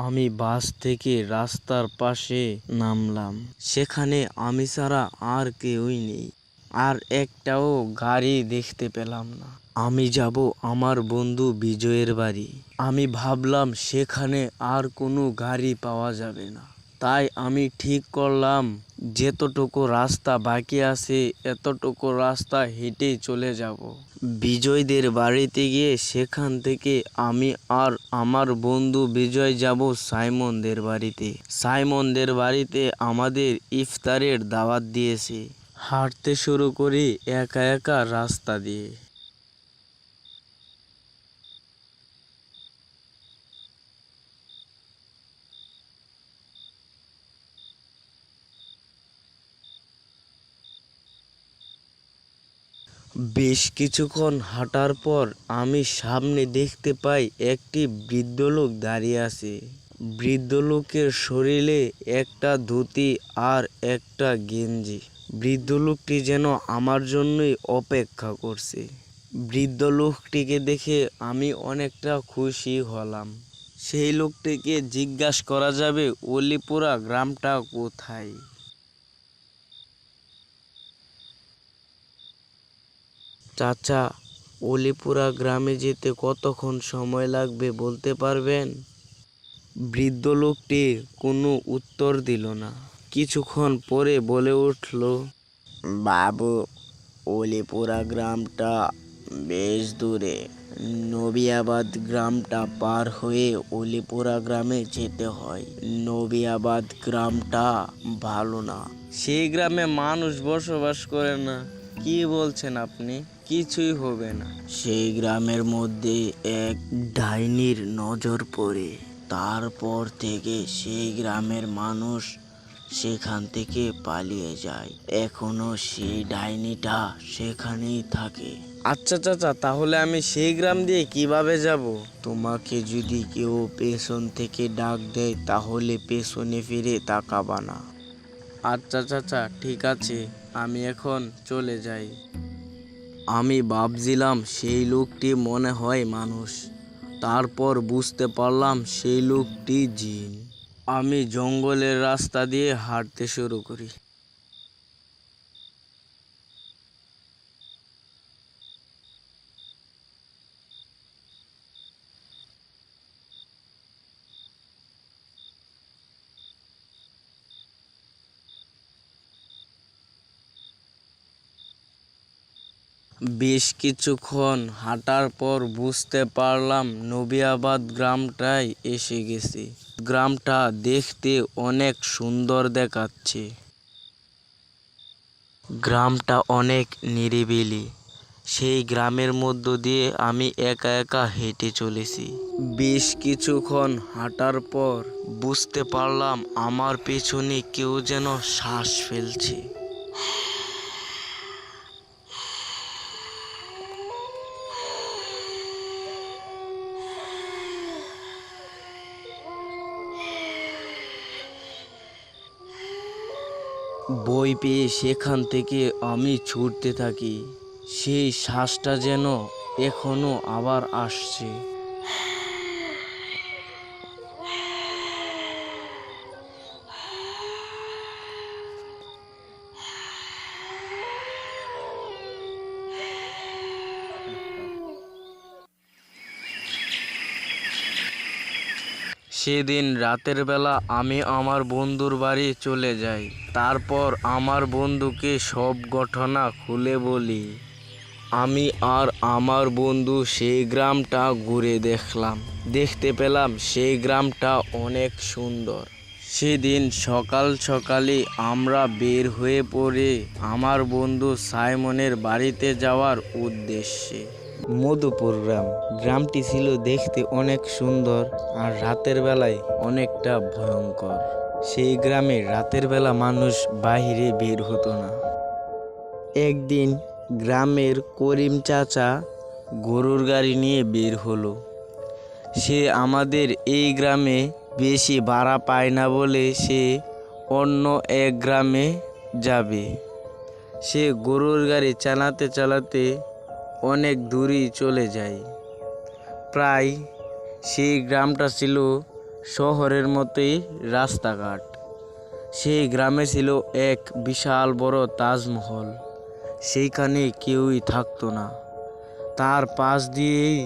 আমি বাস থেকে রাস্তার পাশে নামলাম। সেখানে আমি ছাড়া আর কেউই নেই। আর একটাও গাড়ি দেখতে পেলাম না। আমি যাব আমার বন্ধু বিজয়ের বাড়ি। আমি ভাবলাম সেখানে আর কোনো গাড়ি পাওয়া যাবে না। তাই আমি ঠিক করলাম যেতটুকু রাস্তা বাকি আছে এতটুকু রাস্তা হেঁটে চলে যাব বিজয়দের বাড়িতে গিয়ে। সেখান থেকে আমি আর আমার বন্ধু বিজয় যাব সাইমনদের বাড়িতে। সাইমনদের বাড়িতে আমাদের ইফতারের দাওয়াত দিয়েছে। হাঁটতে শুরু করি একা একা রাস্তা দিয়ে। বেশ কিছুক্ষণ হাঁটার পর আমি সামনে দেখতে পাই একটি বৃদ্ধ লোক দাঁড়িয়ে আছে। বৃদ্ধ লোকের শরীরে একটা ধুতি আর একটা গেঞ্জি। বৃদ্ধ লোকটি যেন আমার জন্যই অপেক্ষা করছে। বৃদ্ধ লোকটিকে দেখে আমি অনেকটা খুশি হলাম। সেই লোকটিকে জিজ্ঞাসা করা যাবে অলিপুরা গ্রামটা কোথায়। চাচা, অলিপুরা গ্রামে যেতে কতক্ষণ সময় লাগবে বলতে পারবেন? বৃদ্ধ লোকটি কোনো উত্তর দিল না। কিছুক্ষণ পরে বলে উঠল, বাবু, অলিপুরা গ্রামটা বেশ দূরে। নবিয়াবাদ গ্রামটা পার হয়ে অলিপুরা গ্রামে যেতে হয়। নবিয়াবাদ গ্রামটা ভালো না। সেই গ্রামে মানুষ বসবাস করে না। কি বলছেন আপনি? কিছুই হবে না। সেই গ্রামের মধ্যে এক ডাইনির নজর পড়ে। তারপর থেকে সেই গ্রামের মানুষ সেখান থেকে পালিয়ে যায়। এখনো সেই ডাইনিটা সেখানেই থাকে। আচ্ছা চাচা, তাহলে আমি সেই গ্রাম দিয়ে কিভাবে যাব? তোমাকে যদি কেউ পেছন থেকে ডাক দেয় তাহলে পেছনে ফিরে তাকাবা না। আচ্ছা চাচা, ঠিক আছে, আমি এখন চলে যাই। আমি ভাবছিলাম সেই লোকটি মনে হয় মানুষ। তারপর বুঝতে পারলাম সেই লোকটি জিন। আমি জঙ্গলের রাস্তা দিয়ে হাঁটতে শুরু করি। বেশ কিছুক্ষণ হাঁটার পর বুঝতে পারলাম নবিয়াবাদ গ্রামটায় এসে গেছি। গ্রামটা দেখতে অনেক সুন্দর দেখাচ্ছে। গ্রামটা অনেক নিরিবিলি। সেই গ্রামের মধ্য দিয়ে আমি একা একা হেঁটে চলেছি। বেশ কিছুক্ষণ হাঁটার পর বুঝতে পারলাম আমার পেছনে কেউ যেন শ্বাস ফেলছে। বই পেয়ে সেখান থেকে আমি ছুটতে থাকি। সেই শ্বাসটা যেন এখনো আবার আসছে। সেদিন রাতের বেলা আমি আমার বন্ধুর বাড়ি চলে যাই। তারপর আমার বন্ধুকে সব ঘটনা খুলে বলি। আমি আর আমার বন্ধু সেই গ্রামটা ঘুরে দেখলাম। দেখতে পেলাম সেই গ্রামটা অনেক সুন্দর। সেদিন সকাল সকালে আমরা বের হয়ে পড়ে আমার বন্ধু সাইমনের বাড়িতে যাওয়ার উদ্দেশ্যে। মধুপুর গ্রাম। গ্রামটি ছিল দেখতে অনেক সুন্দর আর রাতের বেলায় অনেকটা ভয়ঙ্কর। সেই গ্রামে রাতের বেলা মানুষ বাইরে বের হতো না। একদিন গ্রামের করিম চাচা গরুর গাড়ি নিয়ে বের হলো। সে আমাদের এই গ্রামে বেশি ভাড়া পায় না বলে সে অন্য এক গ্রামে যাবে। সে গরুর গাড়ি চালাতে চালাতে অনেক দূরই চলে যায়। প্রায় সেই গ্রামটা ছিল শহরের মতোই রাস্তাঘাট। সেই গ্রামে ছিল এক বিশাল বড় তাজমহল। সেইখানে কেউই থাকতো না। তার পাশ দিয়েই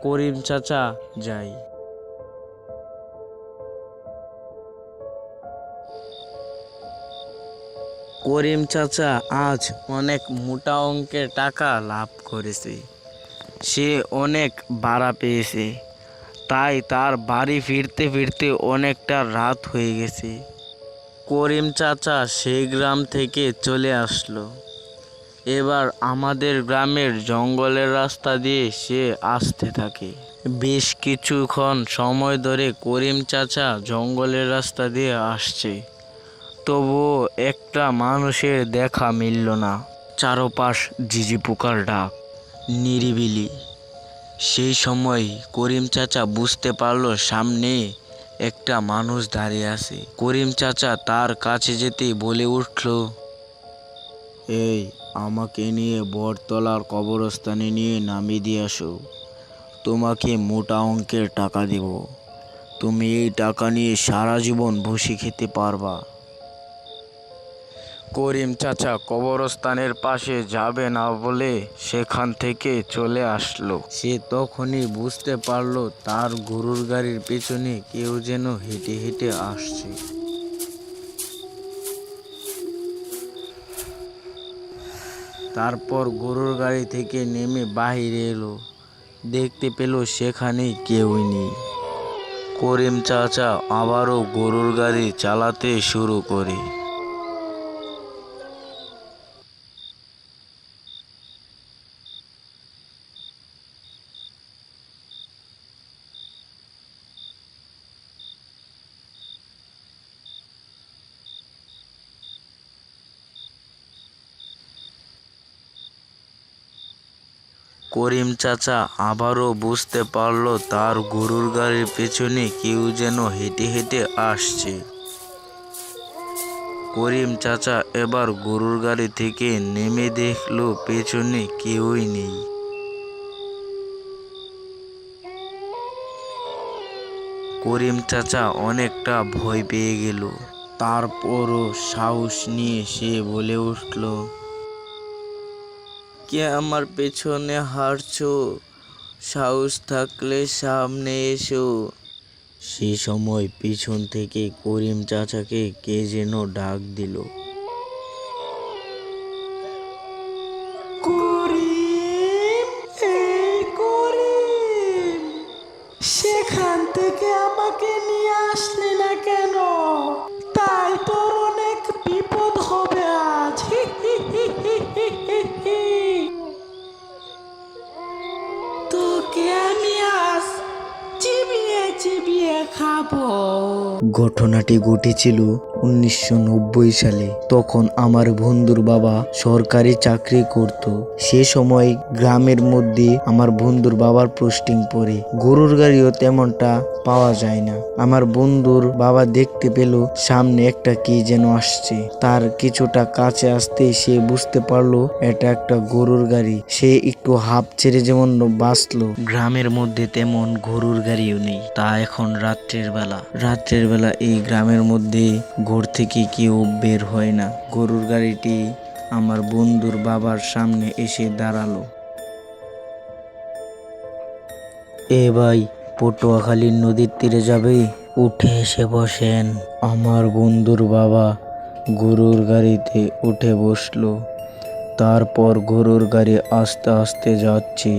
করিম চাচা যায়। করিম চাচা আজ অনেক মোটা অঙ্কের টাকা লাভ করেছে। সে অনেক ভাড়া পেয়েছে, তাই তার বাড়ি ফিরতে ফিরতে অনেকটা রাত হয়ে গেছে। করিম চাচা সেই গ্রাম থেকে চলে আসলো। এবার আমাদের গ্রামের জঙ্গলের রাস্তা দিয়ে সে আসতে থাকে। বেশ কিছুক্ষণ সময় ধরে করিম চাচা জঙ্গলের রাস্তা দিয়ে আসছে, তবুও একটা মানুষের দেখা মিলল না। চারপাশ ঝিঝি পোকার ডাক, নিরিবিলি। সেই সময় করিম চাচা বুঝতে পারলো সামনে একটা মানুষ দাঁড়িয়ে আছে। করিম চাচা তার কাছে যেতেই বলে উঠল, এই, আমাকে নিয়ে বটতলার কবরস্থানে নিয়ে নামিয়ে দিয়ে আসো। তোমাকে মোটা অঙ্কের টাকা দেব। তুমি এই টাকা নিয়ে সারা জীবন বসে খেতে পারবা। করিম চাচা কবরস্থানের পাশে যাবে না বলে সেখান থেকে চলে আসলো। সে তখনই বুঝতে পারলো তার গরুর গাড়ির পেছনে কেউ যেন হেঁটে হেঁটে আসছে। তারপর গরুর গাড়ি থেকে নেমে বাহিরে এলো। দেখতে পেল সেখানে কেউই নেই। করিম চাচা আবারও গরুর গাড়ি চালাতে শুরু করে। করিম চাচা আবারও বুঝতে পারল তার গরুর গাড়ির পেছনে কেউ যেন হেঁটে হেঁটে আসছে। করিম চাচা এবার গরুর গাড়ি থেকে নেমে দেখলো পেছনে কেউই নেই। করিম চাচা অনেকটা ভয় পেয়ে গেল। তারপরও সাহস নিয়ে সে বলে উঠল, কে আমার পেছনে হাঁটছো? সাহস থাকলে সামনে এসো। সে সময় পিছন থেকে করিম চাচাকে কে যেন ডাক দিল, করিম, এই করিম, সেখান থেকে আমাকে নিয়ে আসলি না কেন? তাই তোর অনেক বিপদ হবে আজ। তোকে আমি আজ চিবিয়ে চিবিয়ে খাবো। ঘটনাটি ঘটেছিল 1990 সালে। তখন আমার বন্ধুর বাবা সরকারি চাকরি করত। সে সময় গ্রামের মধ্যে আমার বন্ধুর বাবার পোস্টিং পড়ে। গরুর গাড়িও তেমনটা পাওয়া যায় না। আমার বন্ধুর বাবা দেখতে পেল সামনে একটা কি যেন আসছে। তার কিছুটা কাছে আসতে সে বুঝতে পারলো এটা একটা গরুর গাড়ি। সে একটু হাঁপ ছেড়ে যেমন বাঁচলো। গ্রামের মধ্যে তেমন গরুর গাড়িও নেই। তা এখন রাত্রের বেলা এই গ্রামের মধ্যে ঘর থেকে কেউ বের হয় না। গরুর গাড়িটি আমার বন্ধুর বাবার সামনে এসে দাঁড়ালো। এ ভাই, পটুয়াখালীর নদীর তীরে যাবে? উঠে এসে বসেন। আমার বন্ধুর বাবা গরুর গাড়িতে উঠে বসলো। তারপর গরুর গাড়ি আস্তে আস্তে যাচ্ছে।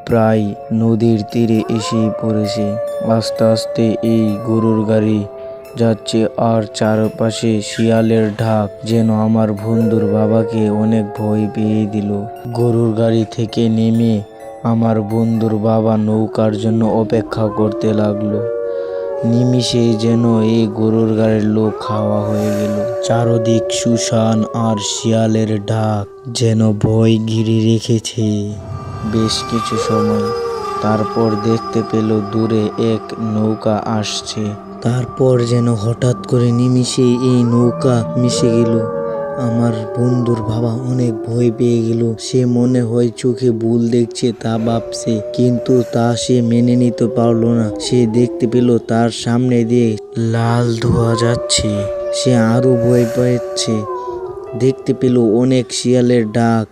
প্রায় নদীর তীরে এসে পড়েছে। আস্তে আস্তে এই গরুর গাড়ি যাচ্ছে, আর চারপাশে শিয়ালের ঢাক যেন আমার বন্ধুর বাবাকে অনেক ভয় পেয়ে দিল। গরুর গাড়ি থেকে নেমে আমার বন্ধুর বাবা নৌকার জন্য অপেক্ষা করতে লাগলো। নিমিষেই যেন এই গরুর গাড়ির লোক খাওয়া হয়ে গেল। চারদিক শুনশান আর শিয়ালের ঢাক যেন ভয় ঘিরে রেখেছে বেশ কিছু সময়। তারপর দেখতে পেল দূরে এক নৌকা আসছে। তারপর যেন হঠাৎ করে নিমিষেই এই নৌকা মিশে গেল আমার বন্ধুর বাবা অনেক ভয় পেয়ে গেল। সে মনে হয় চোখে ভুল দেখছে তা ভাবছে, কিন্তু তা সে মেনে নিতে পারলো না। সে দেখতে পেল তার সামনে দিয়ে লাল ধোঁয়া যাচ্ছে। সে আরো ভয় পাচ্ছে। দেখতে পেল অনেক শিয়ালের ডাক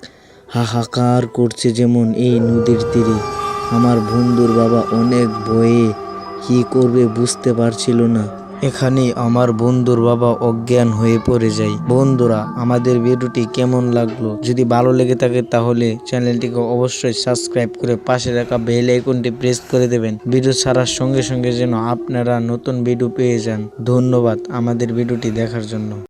হাহাকার করছে, যেমন এই নদীর তীরে। আমার বন্ধুর বাবা অনেক ভয়ে কি করবে বুঝতে পারছিল না। এখানে আমার বন্ধুর বাবা অজ্ঞান হয়ে পড়ে যায়। বন্ধুরা, আমাদের ভিডিওটি কেমন লাগলো? যদি ভালো লেগে থাকে তাহলে চ্যানেলটিকে অবশ্যই সাবস্ক্রাইব করে পাশে রাখা বেল আইকনটি প্রেস করে দেবেন। ভিডিও ছাড়ার সঙ্গে সঙ্গে যেন আপনারা নতুন ভিডিও পেয়ে যান। ধন্যবাদ আমাদের ভিডিওটি দেখার জন্য।